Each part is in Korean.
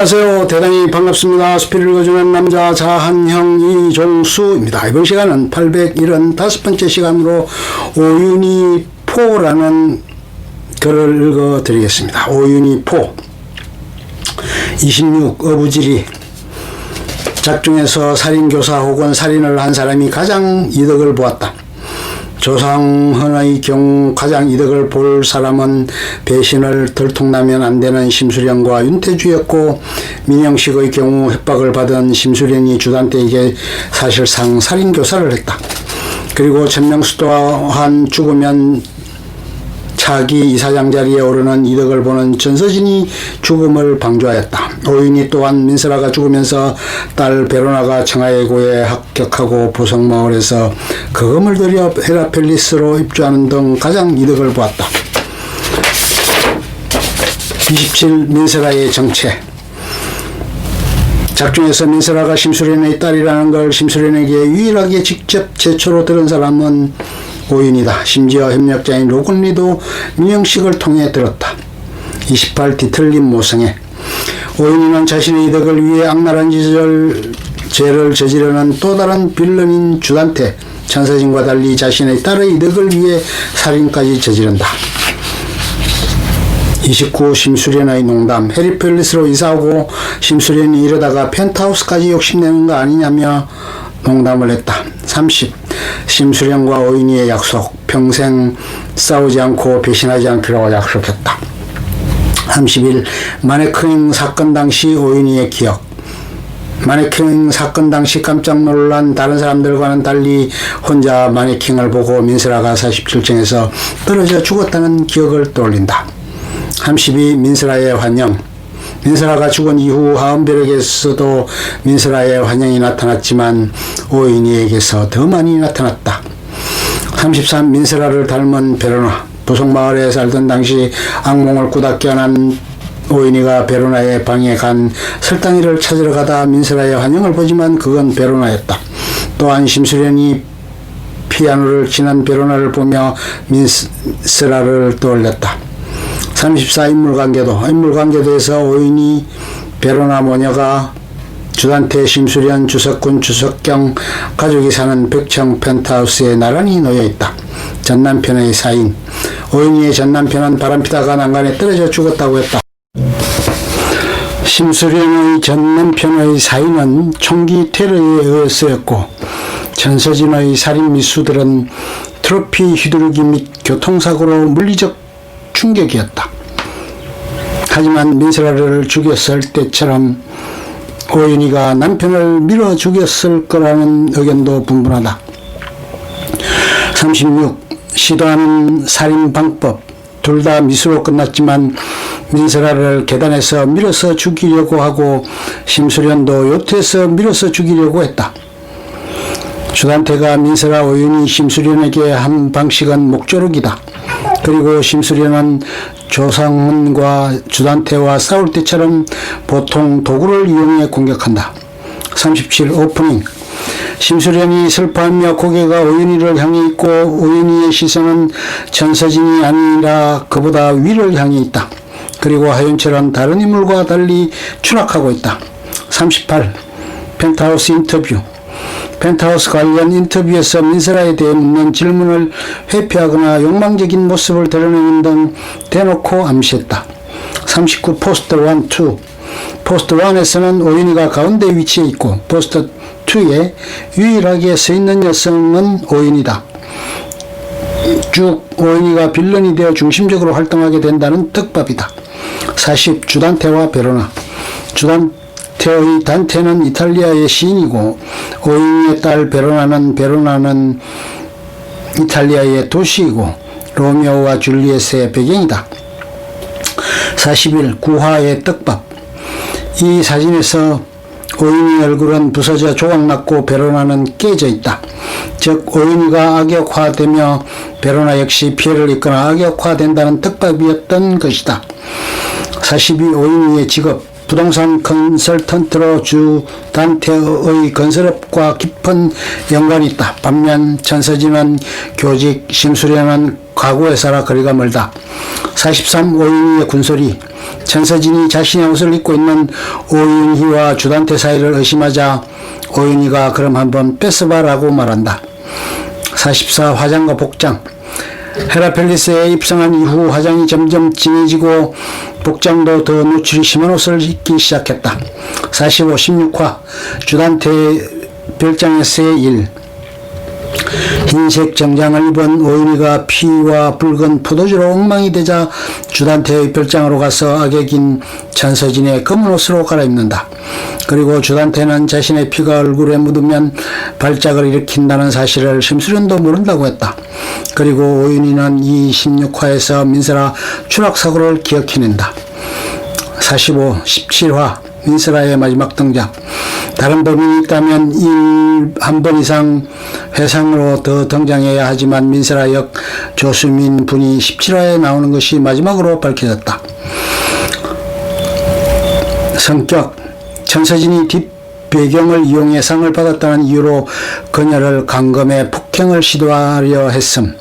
안녕하세요. 대단히 반갑습니다. 수필을 읽어주는 남자 자한형 이종수입니다. 이번 시간은 875번째 시간으로 오윤희 포라는 글을 읽어드리겠습니다. 오윤희 포 26. 어부지리 작중에서 살인교사 혹은 살인을 한 사람이 가장 이득을 보았다. 조상헌의 경우 가장 이득을 볼 사람은 배신을 들통나면 안 되는 심수련과 윤태주였고, 민영식의 경우 협박을 받은 심수련이 주단태에게 사실상 살인교사를 했다. 그리고 전명수 또한 죽으면 차기 이사장 자리에 오르는 이득을 보는 전서진이 죽음을 방조하였다. 오윤희 또한 민설아가 죽으면서 딸 베로나가 청하예고에 합격하고 보성마을에서 거금을 들여 헤라펠리스로 입주하는 등 가장 이득을 보았다. 27. 민설아의 정체. 작중에서 민설아가 심수련의 딸이라는 걸 심수련에게 유일하게 직접 제초로 들은 사람은 오윤희다. 심지어 협력자인 로건리도 민영식을 통해 들었다. 28. 뒤틀린 모성애. 오윤희는 자신의 이득을 위해 악랄한 죄를 저지르는 또 다른 빌런인 주단태, 전서진과 달리 자신의 딸의 이득을 위해 살인까지 저지른다. 29. 심수련의 농담. 헤라펠리스로 이사오고 심수련이 이러다가 펜트하우스까지 욕심내는 거 아니냐며 농담을 했다. 30. 심수련과 오윤희의 약속. 평생 싸우지 않고 배신하지 않기로 약속했다. 31. 마네킹 사건 당시 오윤희의 기억. 마네킹 사건 당시 깜짝 놀란 다른 사람들과는 달리 혼자 마네킹을 보고 민설아가 47층에서 떨어져 죽었다는 기억을 떠올린다. 32. 민설아의 환영. 민설아가 죽은 이후 하은별에게서도 민설아의 환영이 나타났지만 오윤희에게서 더 많이 나타났다. 33. 민설아를 닮은 베로나. 보성마을에 살던 당시 악몽을 꾸다 깨어난 오윤희가 베로나의 방에 간 설당이를 찾으러 가다 민설아의 환영을 보지만 그건 베로나였다. 또한 심수련이 피아노를 치는 베로나를 보며 민설아를 떠올렸다. 34. 인물관계도. 인물관계도에서 오윤희, 베로나 모녀가 주단태, 심수련, 주석군, 주석경 가족이 사는 백청 펜트하우스에 나란히 놓여있다. 전남편의 사인. 오윤희의 전남편은 바람피다가 난간에 떨어져 죽었다고 했다. 심수련의 전남편의 사인은 총기 테러에 의해서였고, 전서진의 살인 미수들은 트로피 휘두르기 및 교통사고로 물리적 충격이었다. 하지만 민설아를 죽였을 때처럼 오윤희가 남편을 밀어 죽였을 거라는 의견도 분분하다. 36. 시도하는 살인 방법. 둘 다 미수로 끝났지만 민설아를 계단에서 밀어서 죽이려고 하고 심수련도 요트에서 밀어서 죽이려고 했다. 주단태가 민설아, 오윤희, 심수련에게 한 방식은 목조르기다. 그리고 심수련은 조상헌과 주단태와 싸울 때처럼 보통 도구를 이용해 공격한다. 37. 오프닝. 심수련이 슬퍼하며 고개가 오윤희를 향해 있고 오윤희의 시선은 전서진이 아니라 그보다 위를 향해 있다. 그리고 하윤철은 다른 인물과 달리 추락하고 있다. 38. 펜트하우스 인터뷰. 펜트하우스 관련 인터뷰에서 민설아에 대해 묻는 질문을 회피하거나 욕망적인 모습을 드러내는 등 대놓고 암시했다. 39. 포스터 1, 2. 포스터 1에서는 오윤희가 가운데 위치해 있고 포스터 2에 유일하게 서 있는 여성은 오윤희다. 쭉 오윤희가 빌런이 되어 중심적으로 활동하게 된다는 떡밥이다. 40. 주단태와 베로나. 주단태의 단테는 이탈리아의 시인이고 오윤희의 딸 베로나는 이탈리아의 도시이고 로미오와 줄리엣의 배경이다. 41. 구화의 떡밥. 이 사진에서 오윤희 얼굴은 부서져 조각났고 베로나는 깨져 있다. 즉 오윤희가 악역화되며 베로나 역시 피해를 입거나 악역화된다는 떡밥이었던 것이다. 42. 오윤희의 직업. 부동산 컨설턴트로 주단태의 건설업과 깊은 연관이 있다. 반면 전서진은 교직, 심수련은 가구회사라 거리가 멀다. 43. 오윤희의 군소리. 천서진이 자신의 옷을 입고 있는 오윤희와 주단태 사이를 의심하자 오윤희가 그럼 한번 뺏어봐라고 말한다. 44. 화장과 복장. 헤라펠리스에 입성한 이후 화장이 점점 진해지고 복장도 더 노출이 심한 옷을 입기 시작했다. 45. 16화 주단태의 별장에서의 일. 흰색 정장을 입은 오윤희가 피와 붉은 포도주로 엉망이 되자 주단태의 별장으로 가서 악역인 천서진의 검은 옷으로 갈아입는다. 그리고 주단태는 자신의 피가 얼굴에 묻으면 발작을 일으킨다는 사실을 심수련도 모른다고 했다. 그리고 오윤희는 이 16화에서 민설아 추락사고를 기억해낸다. 45. 17화 민설아의 마지막 등장. 다른 범인이 있다면 한 번 이상 회상으로 더 등장해야 하지만 민설아 역 조수민 분이 17화에 나오는 것이 마지막으로 밝혀졌다. 성격. 천서진이 뒷배경을 이용해 상을 받았다는 이유로 그녀를 강금해 폭행을 시도하려 했음.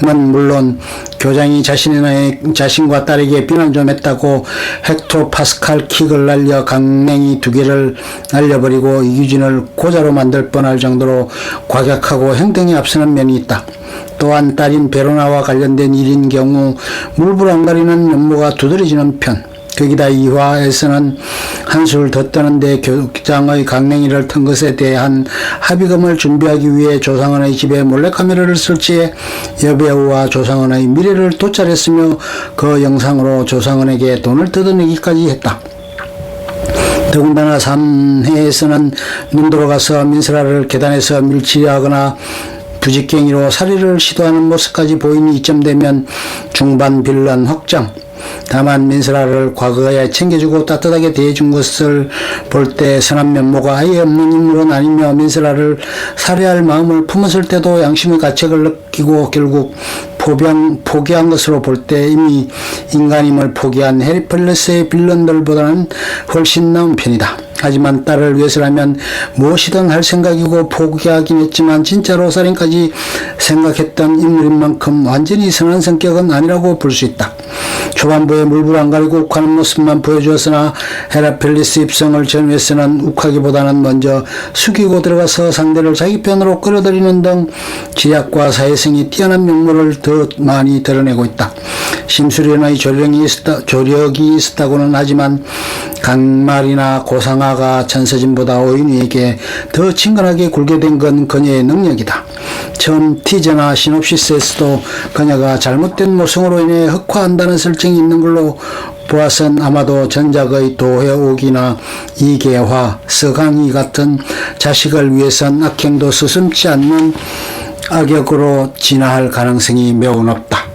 은 물론 교장이 자신과 딸에게 비난 좀 했다고 헥토파스칼 킥을 날려 강냉이 2개를 날려버리고 이규진을 고자로 만들 뻔할 정도로 과격하고 행동이 앞서는 면이 있다. 또한 딸인 베로나와 관련된 일인 경우 물불 안 가리는 면모가 두드러지는 편. 거기다 2화에서는 한술 더 떠는데 교장의 강냉이를 튼 것에 대한 합의금을 준비하기 위해 조상은의 집에 몰래카메라를 설치해 여배우와 조상은의 미래를 도찰했으며 그 영상으로 조상은에게 돈을 뜯어내기까지 했다. 더군다나 3회에서는 눈 돌아가서 민설아를 계단에서 밀치하거나 부직갱이로 살해를 시도하는 모습까지 보이니 이쯤 되면 중반 빌런 확정. 다만 민설아를 과거에 챙겨주고 따뜻하게 대해준 것을 볼 때 선한 면모가 아예 없는 인물은 아니며 민설아를 살해할 마음을 품었을 때도 양심의 가책을 느끼고 결국 포기한 것으로 볼 때 이미 인간임을 포기한 헤라펠리스의 빌런들보다는 훨씬 나은 편이다. 하지만 딸을 위해서라면 무엇이든 할 생각이고 포기하긴 했지만 진짜로 살인까지 생각했던 인물인 만큼 완전히 선한 성격은 아니라고 볼 수 있다. 초반부에 물불 안 가리고 욱하는 모습만 보여주었으나 헤라펠리스 입성을 전후해서는 욱하기보다는 먼저 숙이고 들어가서 상대를 자기 편으로 끌어들이는 등 지략과 사회성이 뛰어난 면모를 더 많이 드러내고 있다. 심수련의 조력이 있었다고는 하지만 강말이나 고상아가 천서진보다 오윤희에게 더 친근하게 굴게 된 건 그녀의 능력이다. 처음 티저나 시놉시스에서도 그녀가 잘못된 모성으로 인해 흑화한다는 설정이 있는 걸로 보아선 아마도 전작의 도해옥이나 이계화, 서강희 같은 자식을 위해선 악행도 서슴지 않는 악역으로 진화할 가능성이 매우 높다.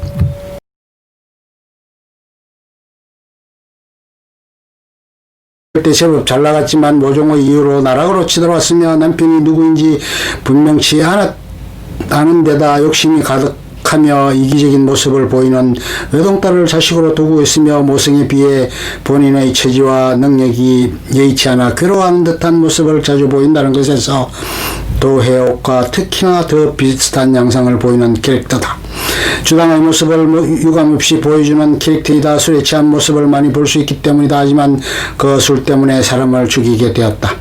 그때 제법 잘 나갔지만 모종의 이유로 나락으로 치들어왔으며 남편이 누구인지 분명치 않은 데다 욕심이 가득하며 이기적인 모습을 보이는 외동딸을 자식으로 두고 있으며 모성에 비해 본인의 처지와 능력이 여의치 않아 괴로워하는 듯한 모습을 자주 보인다는 것에서 도해옥과 특히나 더 비슷한 양상을 보이는 캐릭터다. 주당의 모습을 유감없이 보여주는 캐릭터이다. 술에 취한 모습을 많이 볼 수 있기 때문이다. 하지만 그 술 때문에 사람을 죽이게 되었다.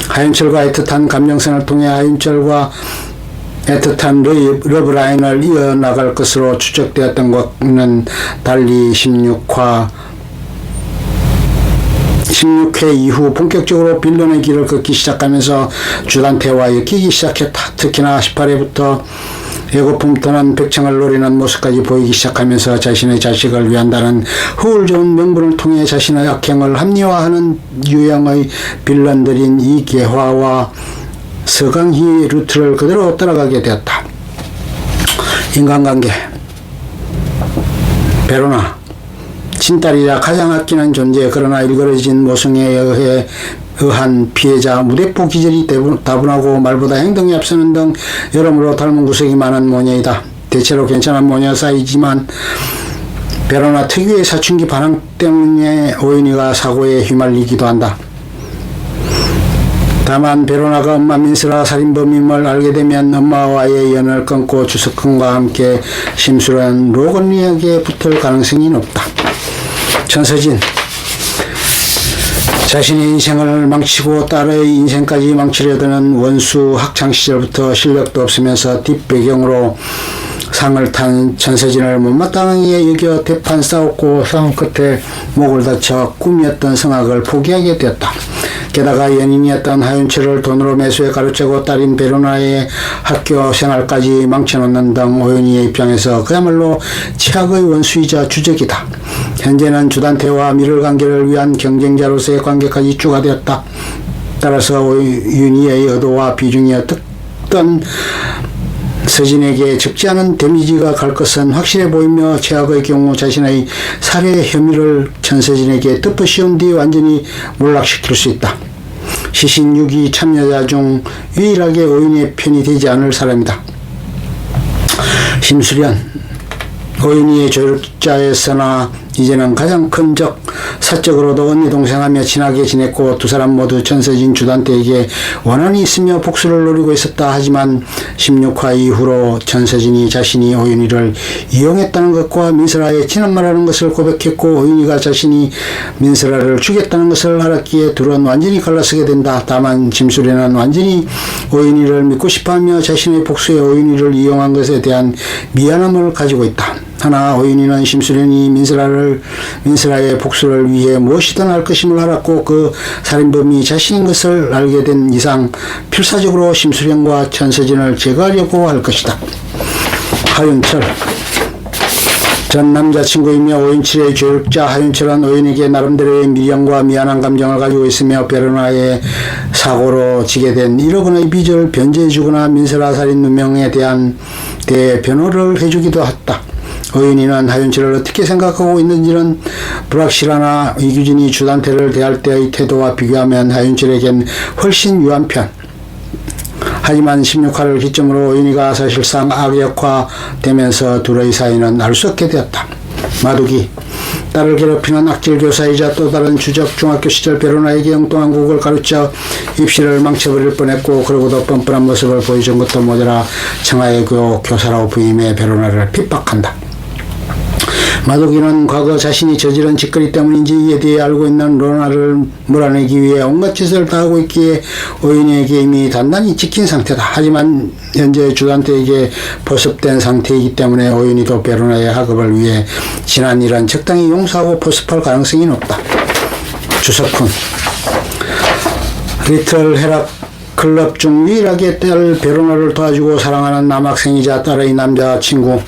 하윤철과 애틋한 감정선을 통해 하윤철과 애틋한 러브라인을 이어나갈 것으로 추측되었던 것과는 달리 16회 이후 본격적으로 빌런의 길을 걷기 시작하면서 주단태와 엮이기 시작했다. 특히나 18회부터 예고품부터는 백청을 노리는 모습까지 보이기 시작하면서 자신의 자식을 위한다는 허울 좋은 명분을 통해 자신의 악행을 합리화하는 유형의 빌런들인 이계화와 서강희 루트를 그대로 따라가게 되었다. 인간관계. 베로나 친딸이자 가장 아끼는 존재, 그러나 일그러진 모성에 의한 피해자, 무대포 기질이 다분하고 말보다 행동이 앞서는 등 여러모로 닮은 구석이 많은 모녀이다. 대체로 괜찮은 모녀 사이지만 베로나 특유의 사춘기 반항 때문에 오윤희가 사고에 휘말리기도 한다. 다만 베로나가 엄마 민설아 살인범임을 알게 되면 엄마와의 연을 끊고 주석훈과 함께 심술한 로건리에게 붙을 가능성이 높다. 천서진 자신의 인생을 망치고 딸의 인생까지 망치려드는 원수 학창시절부터 실력도 없으면서 뒷배경으로 상을 탄 전세진을 못마땅하게 여겨 대판 싸웠고 싸움 끝에 목을 다쳐 꿈이었던 성악을 포기하게 되었다. 게다가 연인이었던 하윤철을 돈으로 매수해 가로채고 딸인 베로나의 학교 생활까지 망쳐놓는 등 오윤희의 입장에서 그야말로 최악의 원수이자 주적이다. 현재는 주단태와 미를 관계를 위한 경쟁자로서의 관계까지 추가되었다. 따라서 오윤희의 의도와 비중이 어떻든 서진에게 적지 않은 데미지가 갈 것은 확실해 보이며 최악의 경우 자신의 살해 혐의를 전서진에게 덮어씌운 뒤 완전히 몰락시킬 수 있다. 시신 6위 참여자 중 유일하게 오윤희의 편이 되지 않을 사람이다. 심수련, 오윤희의 조력자에서나 이제는 가장 큰 적, 사적으로도 언니 동생하며 친하게 지냈고 두 사람 모두 전서진 주단태에게 원한이 있으며 복수를 노리고 있었다. 하지만 16화 이후로 전서진이 자신이 오윤희를 이용했다는 것과 민설아에 지난말하는 것을 고백했고 오윤희가 자신이 민설아를 죽였다는 것을 알았기에 둘은 완전히 갈라서게 된다. 다만 심수련은 완전히 오윤희를 믿고 싶어하며 자신의 복수에 오윤희를 이용한 것에 대한 미안함을 가지고 있다. 하나 오윤희는 심수련이 민설아의 복수를 위해 무엇이든 할 것임을 알았고 그 살인범이 자신인 것을 알게 된 이상 필사적으로 심수련과 전서진을 제거하려고 할 것이다. 하윤철, 전 남자친구이며 오윤철의 교육자 하윤철은 오윤에게 나름대로의 미련과 미안한 감정을 가지고 있으며 베로나의 사고로 지게 된 1억 원의 빚을 변제해주거나 민설아 살인 누명에 대한 대변호를 해주기도 했다. 오윤희는 하윤철을 어떻게 생각하고 있는지는 불확실하나 이규진이 주단태를 대할 때의 태도와 비교하면 하윤철에겐 훨씬 유한 편. 하지만 16화를 기점으로 오윤희가 사실상 악역화되면서 둘의 사이는 알 수 없게 되었다. 마두기, 딸을 괴롭히는 악질 교사이자 또 다른 주적 중학교 시절 베로나에게 엉뚱한 곡을 가르쳐 입시를 망쳐버릴 뻔했고 그러고도 뻔뻔한 모습을 보여준 것도 모자라 청하외교 교사라고 부임해 베로나를 핍박한다. 마도기는 과거 자신이 저지른 짓거리 때문인지 이에 대해 알고 있는 로나를 몰아내기 위해 온갖 짓을 다 하고 있기에 오윤희에게 이미 단단히 찍힌 상태다. 하지만 현재 주단태에게 포섭된 상태이기 때문에 오윤희도 베로나의 학업을 위해 지난 일은 적당히 용서하고 포섭할 가능성이 높다. 주석훈, 리틀 헤락 클럽 중 유일하게 딸 베로나를 도와주고 사랑하는 남학생이자 딸의 남자친구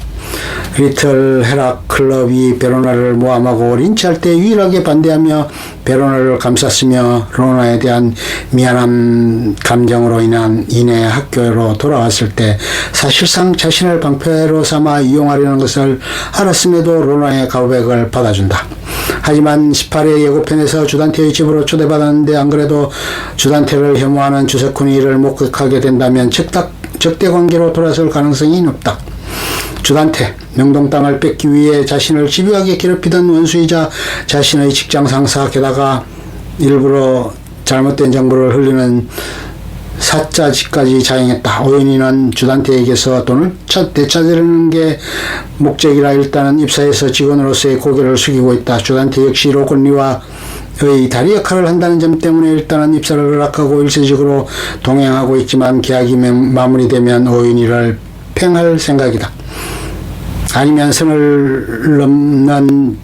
리틀 헤락 클럽이 베로나를 모함하고 린치할 때 유일하게 반대하며 베로나를 감쌌으며 로나에 대한 미안한 감정으로 인해 학교로 돌아왔을 때 사실상 자신을 방패로 삼아 이용하려는 것을 알았음에도 로나의 고백을 받아준다. 하지만 18회 예고편에서 주단태의 집으로 초대받았는데 안 그래도 주단태를 혐오하는 주석훈이 이를 목격하게 된다면 적대관계로 돌아설 가능성이 높다. 주단태, 명동 땅을 뺏기 위해 자신을 집요하게 괴롭히던 원수이자 자신의 직장 상사 게다가 일부러 잘못된 정보를 흘리는 사짜짓까지 자행했다. 오윤희는 주단태에게서 돈을 되찾으려는 게 목적이라 일단은 입사해서 직원으로서의 고개를 숙이고 있다. 주단태 역시 로건리와 의 다리 역할을 한다는 점 때문에 일단은 입사를 허락하고 일시적으로 동행하고 있지만 계약이 마무리되면 오윤희를 팽할 생각이다. 아니면 선을 넘는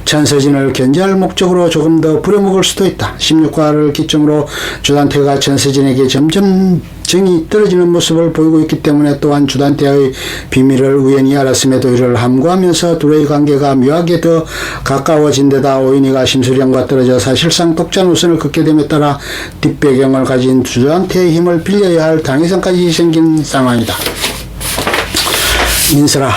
전서진을 견제할 목적으로 조금 더 부려먹을 수도 있다. 16화를 기점으로 주단태가 전서진에게 점점 정이 떨어지는 모습을 보이고 있기 때문에 또한 주단태의 비밀을 우연히 알았음에도 이를 함구하면서 둘의 관계가 묘하게 더 가까워진 데다 오윤희가 심수련과 떨어져 사실상 독자 노선을 긋게 됨에 따라 뒷배경을 가진 주단태의 힘을 빌려야 할 당위성까지 생긴 상황이다. 민설아,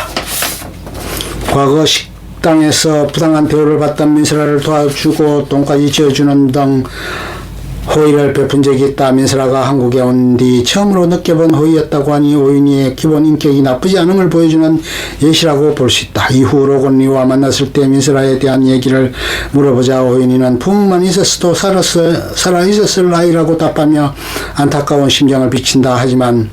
과거 식당에서 부당한 대우를 받던 민설아를 도와주고 돈까지 지어주는 등 호의를 베푼 적이 있다. 민설아가 한국에 온 뒤 처음으로 느껴본 호의였다고 하니 오윤희의 기본 인격이 나쁘지 않음을 보여주는 예시라고 볼 수 있다. 이후 로건리와 만났을 때 민설아에 대한 얘기를 물어보자 오윤희는 부모만 있었어도 살아 있었을 아이라고 답하며 안타까운 심정을 비친다. 하지만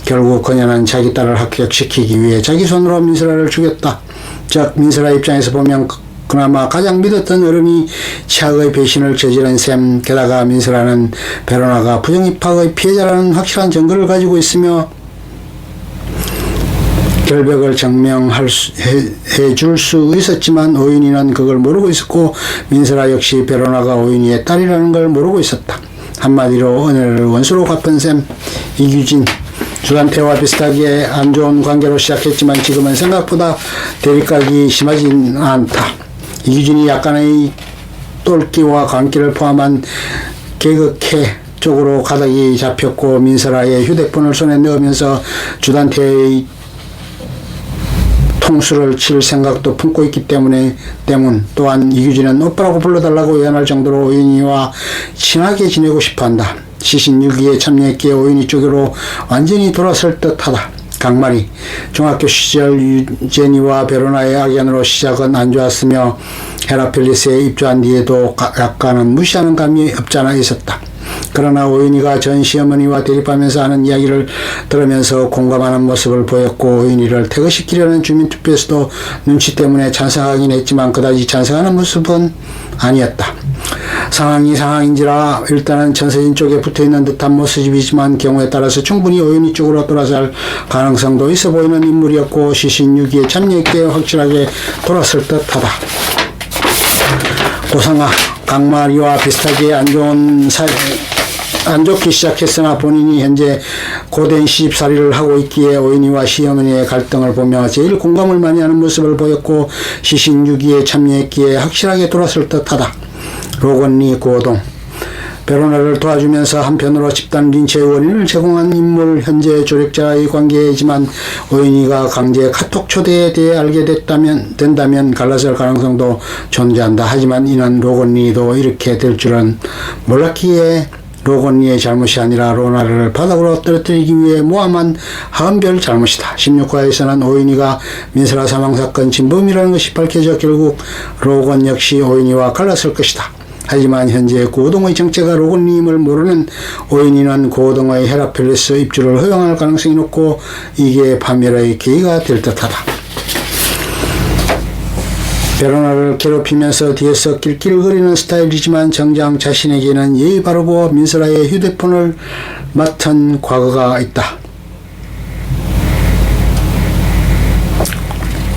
결국 그녀는 자기 딸을 합격시키기 위해 자기 손으로 민설아를 죽였다. 즉 민설아 입장에서 보면 그나마 가장 믿었던 어른이 최악의 배신을 저지른 셈. 게다가 민설아는 베로나가 부정입학의 피해자라는 확실한 증거를 가지고 있으며 결백을 증명해줄 수 있었지만 오인이는 그걸 모르고 있었고 민설아 역시 베로나가 오인이의 딸이라는 걸 모르고 있었다. 한마디로 은혜를 원수로 갚은 셈. 이규진 주단태와 비슷하게 안 좋은 관계로 시작했지만 지금은 생각보다 대립각이 심하진 않다. 이규진이 약간의 똘끼와 광기를 포함한 개그캐 쪽으로 가닥이 잡혔고 민설아의 휴대폰을 손에 넣으면서 주단태의 통수를 칠 생각도 품고 있기 때문 또한 이규진은 오빠라고 불러달라고 예언할 정도로 오인이와 친하게 지내고 싶어한다. 시신 6.2에 참여했기에 오인이 쪽으로 완전히 돌아설 듯하다. 강마리 중학교 시절 유제니와 베로나의 악연으로 시작은 안 좋았으며 헤라필리스에 입주한 뒤에도 약간은 무시하는 감이 없잖아 있었다. 그러나 오인이가 전 시어머니와 대립하면서 하는 이야기를 들으면서 공감하는 모습을 보였고 오인이를 퇴거시키려는 주민투표에서도 눈치 때문에 찬성하긴 했지만 그다지 찬성하는 모습은 아니었다. 상황이 상황인지라 일단은 전세진 쪽에 붙어있는 듯한 모습이지만 경우에 따라서 충분히 오인이 쪽으로 돌아설 가능성도 있어 보이는 인물이었고 시신 6.2에 참여했기에 확실하게 돌아설 듯하다. 고상아 강마리와 비슷하게 안 좋게 시작했으나 본인이 현재 고된 시집살이를 하고 있기에 오인이와 시어머니의 갈등을 보며 제일 공감을 많이 하는 모습을 보였고 시신 6.2에 참여했기에 확실하게 돌아설 듯하다. 로건리 고동 베로나를 도와주면서 한편으로 집단 린치의 원인을 제공한 인물. 현재 조력자의 관계이지만 오인이가 강제 카톡 초대에 대해 알게 된다면 갈라설 가능성도 존재한다. 하지만 이는 로건리도 이렇게 될 줄은 몰랐기에 로건리의 잘못이 아니라 로나를 바닥으로 떨어뜨리기 위해 모함한 하은별 잘못이다. 16화에서는 오인이가 민설아 사망사건 진범이라는 것이 밝혀져 결국 로건 역시 오인이와 갈라설 것이다. 하지만 현재 고동의 정체가 로건님을 모르는 오인이는 고동의 헤라필리스 입주를 허용할 가능성이 높고 이게 파멸의 계기가 될 듯하다. 베로나를 괴롭히면서 뒤에서 낄낄거리는 스타일이지만 정작 자신에게는 예의 바르고 민설아의 휴대폰을 맡은 과거가 있다.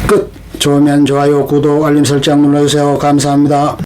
끝. 좋으면 좋아요, 구독, 알림 설정 눌러주세요. 감사합니다.